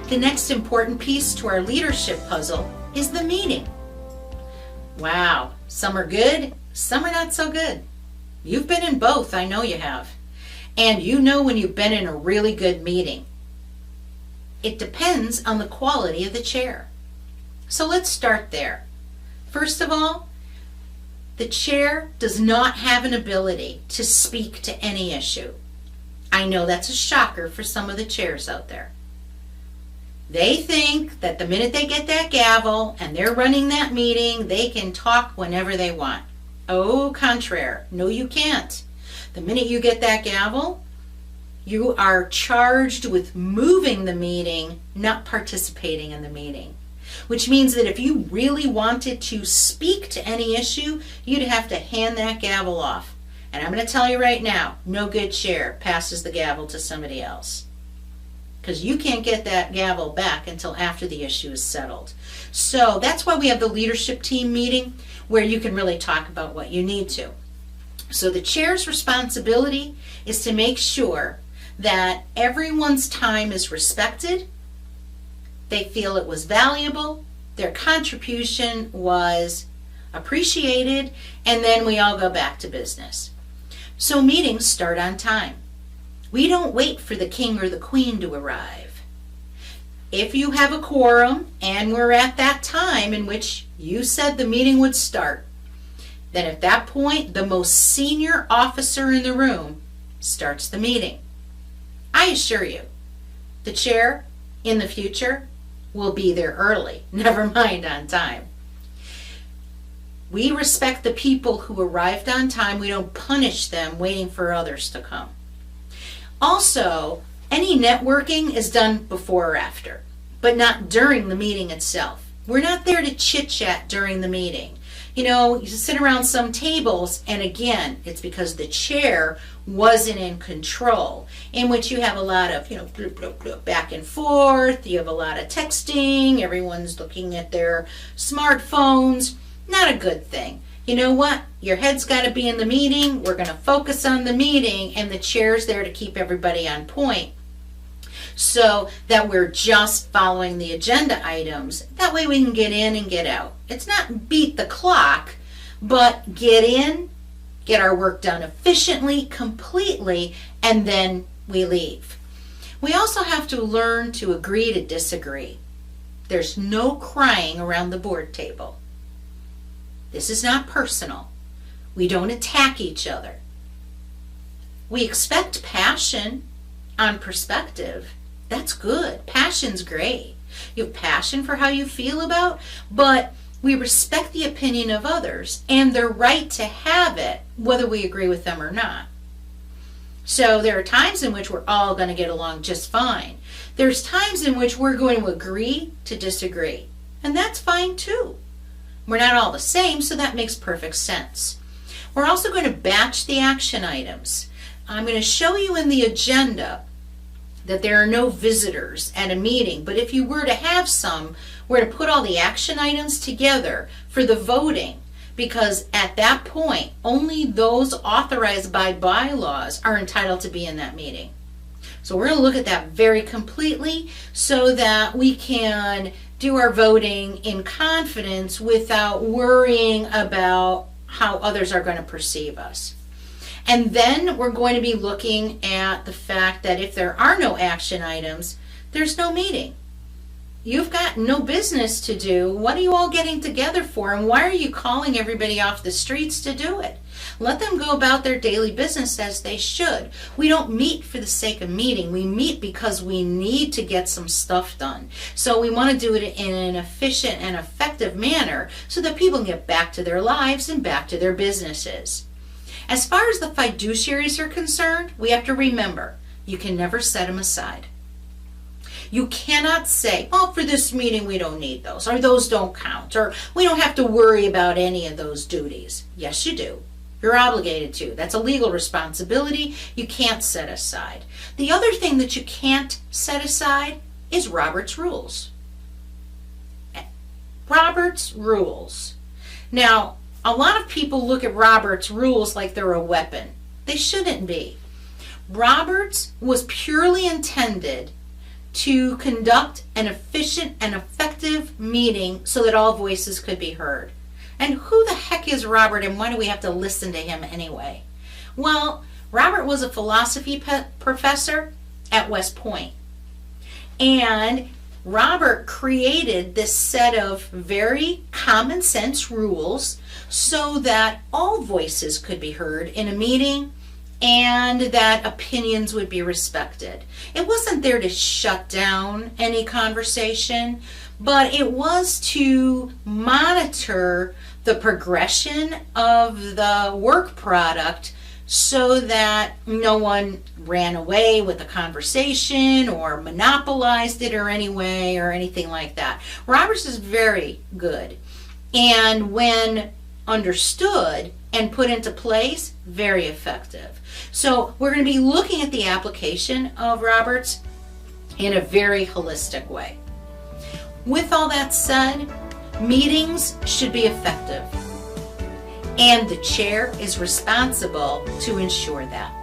The next important piece to our leadership puzzle is the meeting. Wow, some are good, some are not so good. You've been in both, I know you have. And you know when you've been in a really good meeting. It depends on the quality of the chair. So let's start there. First of all, the chair does not have an ability to speak to any issue. I know that's a shocker for some of the chairs out there. They think that the minute they get that gavel and they're running that meeting, they can talk whenever they want. Au contraire, no you can't. The minute you get that gavel, you are charged with moving the meeting, not participating in the meeting. Which means that if you really wanted to speak to any issue, you'd have to hand that gavel off. And I'm going to tell you right now, no good chair passes the gavel to somebody else. Because you can't get that gavel back until after the issue is settled. So that's why we have the leadership team meeting, where you can really talk about what you need to. So the chair's responsibility is to make sure that everyone's time is respected, they feel it was valuable, their contribution was appreciated, and then we all go back to business. So meetings start on time. We don't wait for the king or the queen to arrive. If you have a quorum and we're at that time in which you said the meeting would start, then at that point the most senior officer in the room starts the meeting. I assure you, the chair in the future will be there early, never mind on time. We respect the people who arrived on time. We don't punish them waiting for others to come. Also, any networking is done before or after, but not during the meeting itself. We're not there to chit-chat during the meeting. You know, you sit around some tables, and again, it's because the chair wasn't in control, in which you have a lot of, bloop, bloop, bloop, back and forth, you have a lot of texting, everyone's looking at their smartphones. Not a good thing. You know what? Your head's got to be in the meeting. We're going to focus on the meeting, and the chair's there to keep everybody on point so that we're just following the agenda items. That way we can get in and get out. It's not beat the clock, but get in, get our work done efficiently, completely, and then we leave. We also have to learn to agree to disagree. There's no crying around the board table. This is not personal. We don't attack each other. We expect passion on perspective. That's good. Passion's great. You have passion for how you feel about, but we respect the opinion of others and their right to have it, whether we agree with them or not. So there are times in which we're all going to get along just fine. There's times in which we're going to agree to disagree, and that's fine too. We're not all the same, so that makes perfect sense. We're also going to batch the action items. I'm going to show you in the agenda that there are no visitors at a meeting, but if you were to have some, we're going to put all the action items together for the voting, because at that point, only those authorized by bylaws are entitled to be in that meeting. So we're going to look at that very completely so that we can do our voting in confidence without worrying about how others are going to perceive us. And then we're going to be looking at the fact that if there are no action items, there's no meeting. You've got no business to do. What are you all getting together for? And why are you calling everybody off the streets to do it? Let them go about their daily business as they should. We don't meet for the sake of meeting. We meet because we need to get some stuff done. So we want to do it in an efficient and effective manner so that people can get back to their lives and back to their businesses. As far as the fiduciaries are concerned, we have to remember, you can never set them aside. You cannot say, oh, for this meeting we don't need those, or those don't count, or we don't have to worry about any of those duties. Yes, you do. You're obligated to. That's a legal responsibility you can't set aside. The other thing that you can't set aside is Robert's rules. Robert's rules. Now, a lot of people look at Robert's rules like they're a weapon. They shouldn't be. Robert's was purely intended to conduct an efficient and effective meeting so that all voices could be heard. And who the heck is Robert, and why do we have to listen to him anyway? Well, Robert was a philosophy professor at West Point. And Robert created this set of very common sense rules so that all voices could be heard in a meeting and that opinions would be respected. It wasn't there to shut down any conversation, but it was to monitor the progression of the work product so that no one ran away with the conversation or monopolized it or anyway or anything like that. Roberts is very good, and when understood and put into place, very effective. So we're going to be looking at the application of Roberts in a very holistic way. With all that said, meetings should be effective, and the chair is responsible to ensure that.